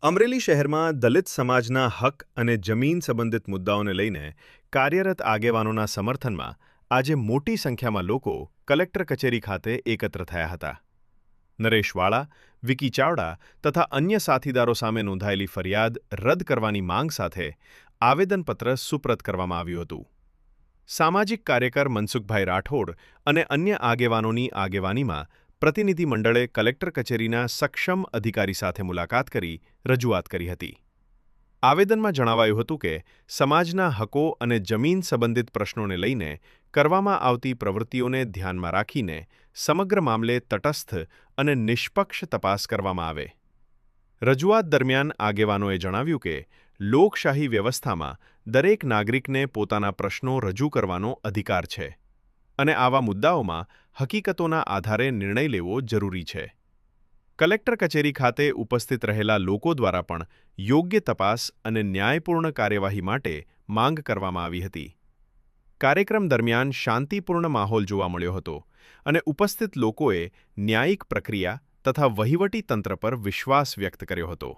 અમરેલી શહેરમાં દલિત સમાજના હક અને જમીન સંબંધિત મુદ્દાઓને લઈને કાર્યરત આગેવાનોના સમર્થનમાં આજે મોટી સંખ્યામાં લોકો કલેક્ટર કચેરી ખાતે એકત્ર થયા હતા. નરેશ વાળા, વિકી ચાવડા તથા અન્ય સાથીદારો સામે નોંધાયેલી ફરિયાદ રદ કરવાની માંગ સાથે આવેદનપત્ર સુપ્રત કરવામાં આવ્યું હતું. સામાજિક કાર્યકર મનસુખભાઈ રાઠોડ અને અન્ય આગેવાનોની આગેવાનીમાં પ્રતિનિધિમંડળે કલેક્ટર કચેરીના સક્ષમ અધિકારી સાથે મુલાકાત કરી રજૂઆત કરી હતી. આવેદનમાં જણાવાયું હતું કે સમાજના હકો અને જમીન સંબંધિત પ્રશ્નોને લઈને કરવામાં આવતી પ્રવૃત્તિઓને ધ્યાનમાં રાખીને સમગ્ર મામલે તટસ્થ અને નિષ્પક્ષ તપાસ કરવામાં આવે. રજૂઆત દરમિયાન આગેવાનોએ જણાવ્યું કે લોકશાહી વ્યવસ્થામાં દરેક નાગરિકને પોતાના પ્રશ્નો રજૂ કરવાનો અધિકાર છે અને આવા મુદ્દાઓમાં હકીકતોના આધારે નિર્ણય લેવો જરૂરી છે. કલેક્ટર કચેરી ખાતે ઉપસ્થિત રહેલા લોકો દ્વારા પણ યોગ્ય તપાસ અને ન્યાયપૂર્ણ કાર્યવાહી માટે માંગ કરવામાં આવી હતી. કાર્યક્રમ દરમિયાન શાંતિપૂર્ણ માહોલ જોવા મળ્યો હતો અને ઉપસ્થિત લોકોએ ન્યાયિક પ્રક્રિયા તથા વહીવટી તંત્ર પર વિશ્વાસ વ્યક્ત કર્યો હતો.